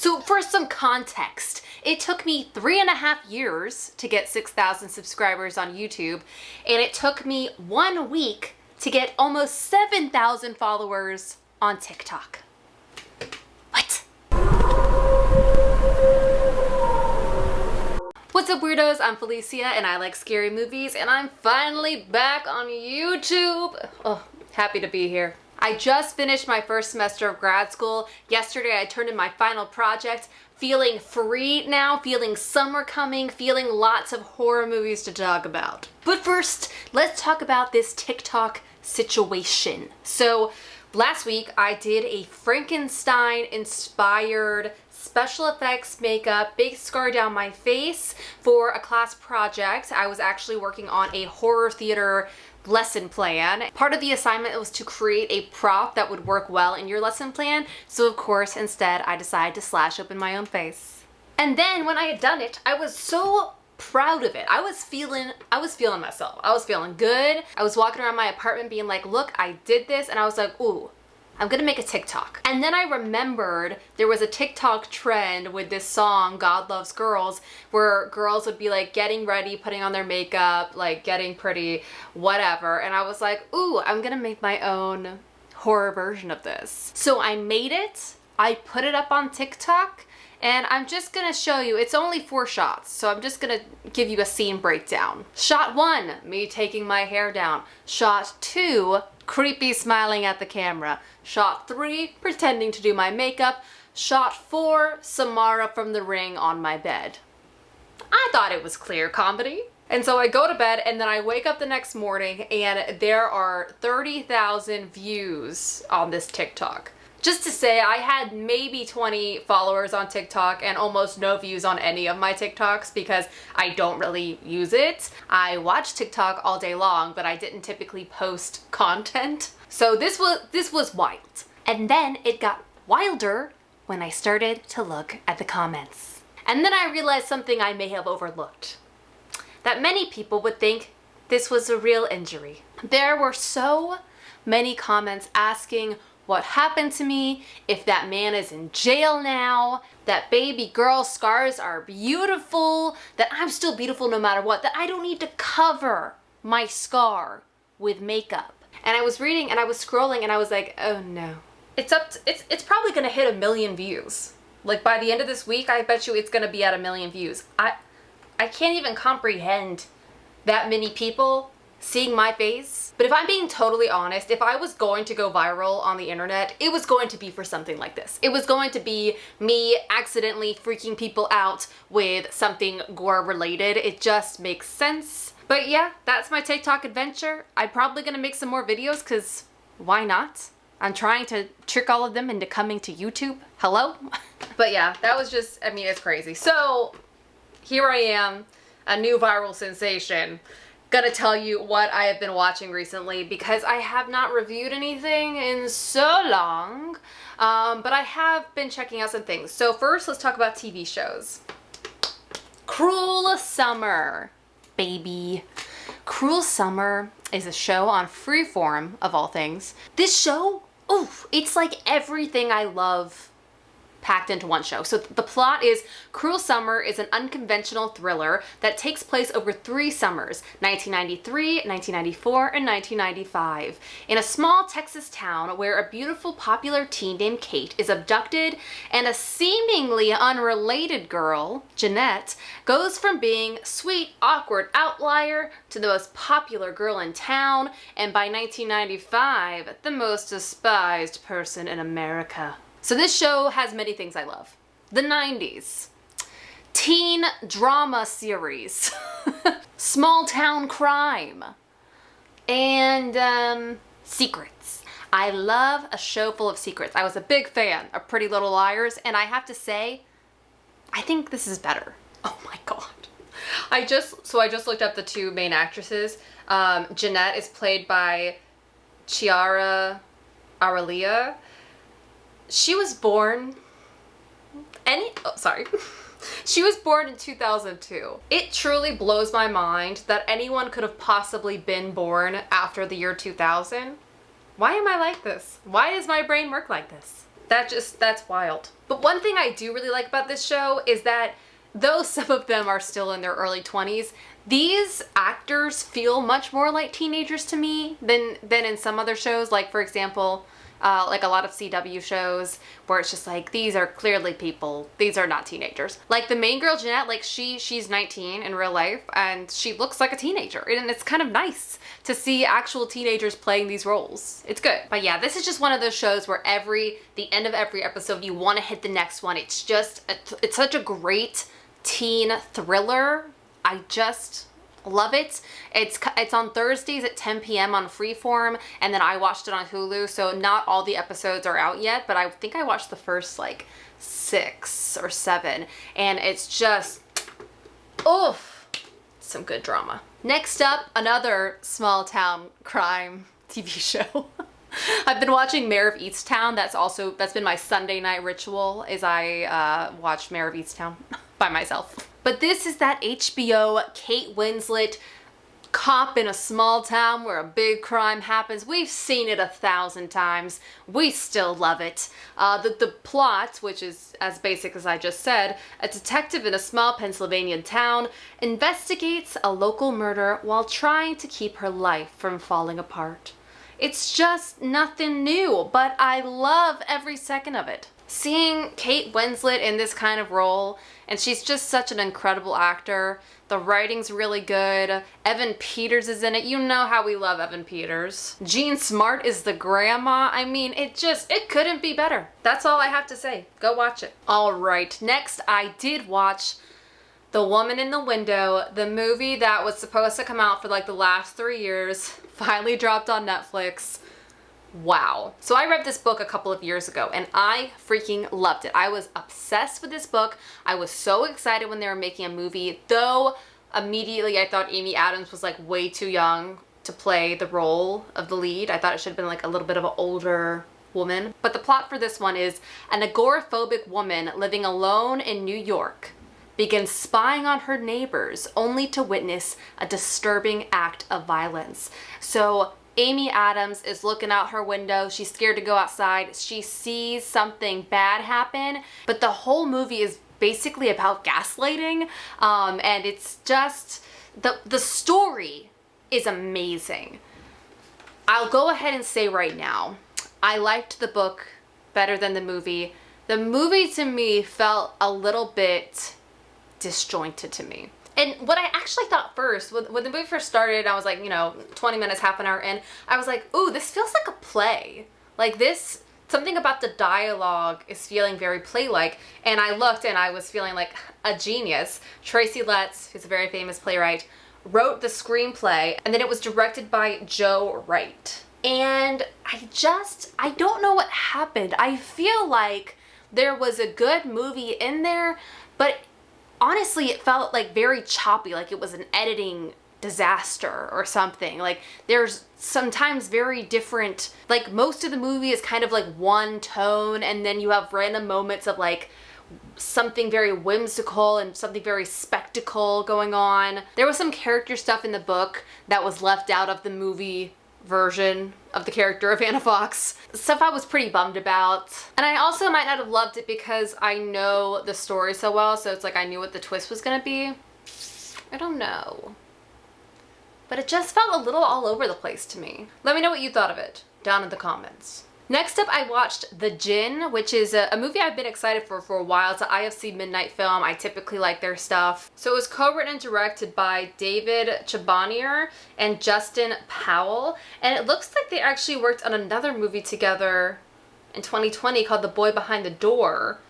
So for some context, it took me 3.5 years to get 6,000 subscribers on YouTube, and it took me 1 week to get almost 7,000 followers on TikTok. What? What's up, weirdos? I'm Felicia and I like scary movies, and I'm finally back on YouTube. Oh, happy to be here. I just finished my first semester of grad school. Yesterday I turned in my final project, feeling free now, feeling summer coming, feeling lots of horror movies to talk about. But first, let's talk about this TikTok situation. So last week I did a Frankenstein inspired special effects makeup, big scar down my face for a class project. I was actually working on a horror theater lesson plan. Part of the assignment was to create a prop that would work well in your lesson plan. So of course, instead I decided to slash open my own face. And then when I had done it, I was so proud of it. I was feeling myself. I was feeling good. I was walking around my apartment being like, look, I did this. And I was like, ooh, I'm gonna make a TikTok. And then I remembered there was a TikTok trend with this song, God Loves Girls, where girls would be like getting ready, putting on their makeup, like getting pretty, whatever. And I was like, ooh, I'm gonna make my own horror version of this. So I made it, I put it up on TikTok, and I'm just gonna show you, it's only 4 shots, so I'm just gonna give you a scene breakdown. Shot 1, me taking my hair down. Shot 2, creepy smiling at the camera. Shot 3, pretending to do my makeup. Shot 4, Samara from The Ring on my bed. I thought it was clear comedy. And so I go to bed and then I wake up the next morning and there are 30,000 views on this TikTok. Just to say, I had maybe 20 followers on TikTok and almost no views on any of my TikToks because I don't really use it. I watch TikTok all day long, but I didn't typically post content. So this was wild. And then it got wilder when I started to look at the comments. And then I realized something I may have overlooked. That many people would think this was a real injury. There were so many comments asking what happened to me, if that man is in jail now, that baby girl scars are beautiful, that I'm still beautiful no matter what, that I don't need to cover my scar with makeup. And I was reading and I was scrolling and I was like, oh no. It's probably gonna hit 1 million views. Like by the end of this week, I bet you it's gonna be at 1 million views. I can't even comprehend that many people seeing my face. But if I'm being totally honest, if I was going to go viral on the internet, it was going to be for something like this. It was going to be me accidentally freaking people out with something gore related. It just makes sense. But yeah, that's my TikTok adventure. I'm probably gonna make some more videos because why not? I'm trying to trick all of them into coming to YouTube. Hello? But yeah, that was just, I mean, it's crazy. So here I am, a new viral sensation. Gonna tell you what I have been watching recently because I have not reviewed anything in so long, but I have been checking out some things. So first, let's talk about TV shows. Cruel Summer, baby. Cruel Summer is a show on Freeform, of all things. This show, oof, it's like everything I love packed into one show. So the plot is Cruel Summer is an unconventional thriller that takes place over 3 summers, 1993, 1994, and 1995, in a small Texas town where a beautiful popular teen named Kate is abducted and a seemingly unrelated girl, Jeanette, goes from being sweet, awkward outlier to the most popular girl in town, and by 1995, the most despised person in America. So this show has many things I love. The 90s, teen drama series, small town crime, and secrets. I love a show full of secrets. I was a big fan of Pretty Little Liars, and I have to say, I think this is better. Oh my God. I just looked up the 2 main actresses. Jeanette is played by Chiara Aurelia. She was born She was born in 2002. It truly blows my mind that anyone could have possibly been born after the year 2000. Why am I like this? Why does my brain work like this? That's wild. But one thing I do really like about this show is that though some of them are still in their early 20s, these actors feel much more like teenagers to me than in some other shows. Like, for example, like a lot of CW shows where it's just like, these are clearly people. These are not teenagers. Like the main girl, Jeanette, like she's 19 in real life and she looks like a teenager. And it's kind of nice to see actual teenagers playing these roles. It's good. But yeah, this is just one of those shows where the end of every episode, you want to hit the next one. It's such a great teen thriller. I just love it. It's on Thursdays at 10 p.m. on Freeform, and then I watched it on Hulu, so not all the episodes are out yet, but I think I watched the first like 6 or 7, and it's just, oof, some good drama. Next up, another small town crime TV show. I've been watching Mare of Easttown. That's been my Sunday night ritual, is I watch Mare of Easttown by myself. But this is that HBO Kate Winslet cop in a small town where a big crime happens. We've seen it 1,000 times. We still love it. The plot, which is as basic as I just said, a detective in a small Pennsylvania town investigates a local murder while trying to keep her life from falling apart. It's just nothing new, but I love every second of it. Seeing Kate Winslet in this kind of role, and she's just such an incredible actor. The writing's really good. Evan Peters is in it. You know how we love Evan Peters. Jean Smart is the grandma. I mean, it couldn't be better. That's all I have to say. Go watch it. All right, next I did watch The Woman in the Window, the movie that was supposed to come out for like the last 3 years, finally dropped on Netflix. Wow. So I read this book a couple of years ago and I freaking loved it. I was obsessed with this book. I was so excited when they were making a movie, though immediately I thought Amy Adams was like way too young to play the role of the lead. I thought it should have been like a little bit of an older woman. But the plot for this one is an agoraphobic woman living alone in New York begins spying on her neighbors only to witness a disturbing act of violence. So Amy Adams is looking out her window. She's scared to go outside. She sees something bad happen, but the whole movie is basically about gaslighting. And it's just, the story is amazing. I'll go ahead and say right now, I liked the book better than the movie. The movie to me felt a little bit disjointed to me. And what I actually thought first, when the movie first started, I was like, 20 minutes, half an hour in, I was like, ooh, this feels like a play. Like this, something about the dialogue is feeling very play-like. And I looked and I was feeling like a genius. Tracy Letts, who's a very famous playwright, wrote the screenplay, and then it was directed by Joe Wright. And I don't know what happened. I feel like there was a good movie in there, but honestly, it felt like very choppy, like it was an editing disaster or something. Like there's sometimes very different, like most of the movie is kind of like one tone, and then you have random moments of like something very whimsical and something very spectacle going on. There was some character stuff in the book that was left out of the movie version of the character of Anna Fox. Stuff I was pretty bummed about. And I also might not have loved it because I know the story so well, so it's like I knew what the twist was gonna be. I don't know. But it just felt a little all over the place to me. Let me know what you thought of it down in the comments. Next up, I watched The Djinn, which is a movie I've been excited for a while. It's an IFC Midnight film. I typically like their stuff. So it was co-written and directed by David Chibanier and Justin Powell. And it looks like they actually worked on another movie together in 2020 called The Boy Behind the Door.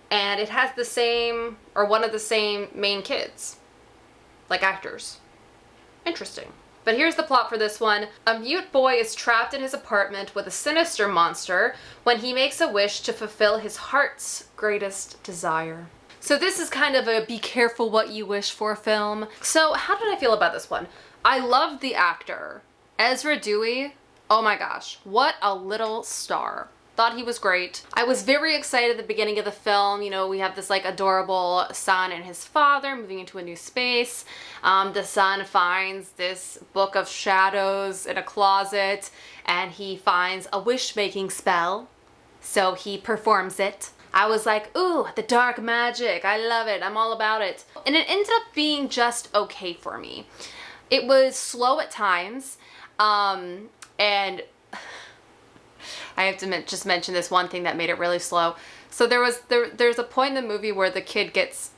And it has the same, or one of the same main kids, like actors. Interesting. But here's the plot for this one. A mute boy is trapped in his apartment with a sinister monster when he makes a wish to fulfill his heart's greatest desire. So this is kind of a be careful what you wish for film. So how did I feel about this one? I loved the actor. Ezra Dewey, oh my gosh, what a little star. Thought he was great. I was very excited at the beginning of the film. We have this like adorable son and his father moving into a new space. The son finds this book of shadows in a closet and he finds a wish-making spell So he performs it. I was like, ooh, the dark magic. I love it. I'm all about it. And it ended up being just okay for me. It was slow at times. And I have to just mention this one thing that made it really slow. So there's a point in the movie where the kid gets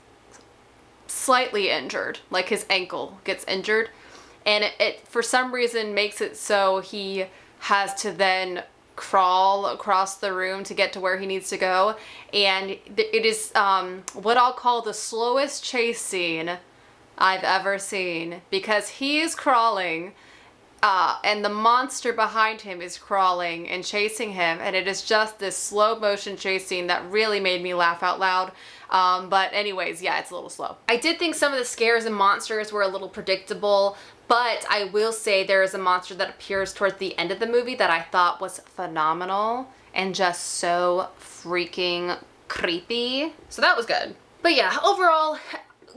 slightly injured, like his ankle gets injured, and it for some reason makes it so he has to then crawl across the room to get to where he needs to go, and it is what I'll call the slowest chase scene I've ever seen, because he is crawling and the monster behind him is crawling and chasing him, and it is just this slow motion chase scene that really made me laugh out loud. But anyways, yeah, it's a little slow. I did think some of the scares and monsters were a little predictable, but I will say there is a monster that appears towards the end of the movie that I thought was phenomenal and just so freaking creepy. So that was good. But yeah, overall,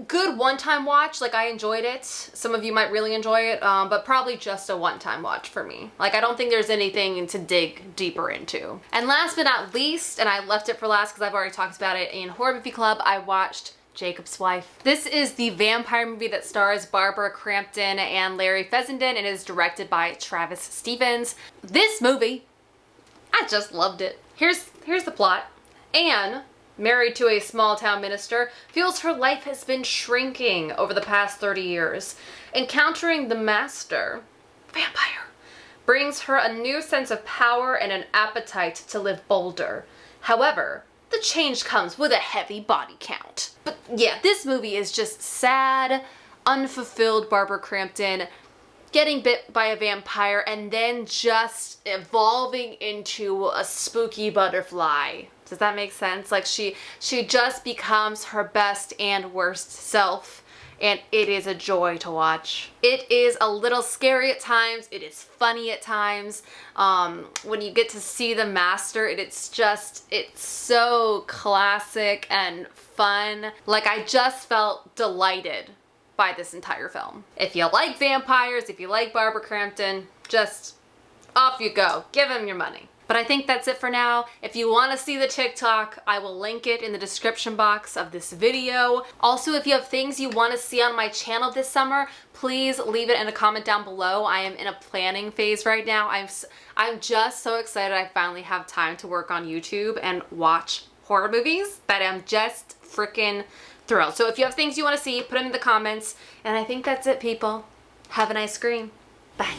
good one-time watch. Like, I enjoyed it. Some of you might really enjoy it, but probably just a one-time watch for me. Like, I don't think there's anything to dig deeper into. And last but not least, and I left it for last because I've already talked about it in Horror Movie Club, I watched Jacob's Wife. This is the vampire movie that stars Barbara Crampton and Larry Fessenden and is directed by Travis Stevens. This movie, I just loved it. Here's the plot. Anne, married to a small-town minister, feels her life has been shrinking over the past 30 years. Encountering the master, vampire, brings her a new sense of power and an appetite to live bolder. However, the change comes with a heavy body count. But yeah, this movie is just sad, unfulfilled Barbara Crampton getting bit by a vampire and then just evolving into a spooky butterfly. Does that make sense? Like, she just becomes her best and worst self, and it is a joy to watch. It is a little scary at times. It is funny at times. When you get to see the master, it's so classic and fun. Like, I just felt delighted by this entire film. If you like vampires, if you like Barbara Crampton, just off you go. Give them your money. But I think that's it for now. If you want to see the TikTok, I will link it in the description box of this video. Also, if you have things you want to see on my channel this summer, please leave it in a comment down below. I am in a planning phase right now. I'm just so excited I finally have time to work on YouTube and watch horror movies that I'm just freaking thrilled. So if you have things you want to see, put them in the comments. And I think that's it, people. Have an ice cream. Bye.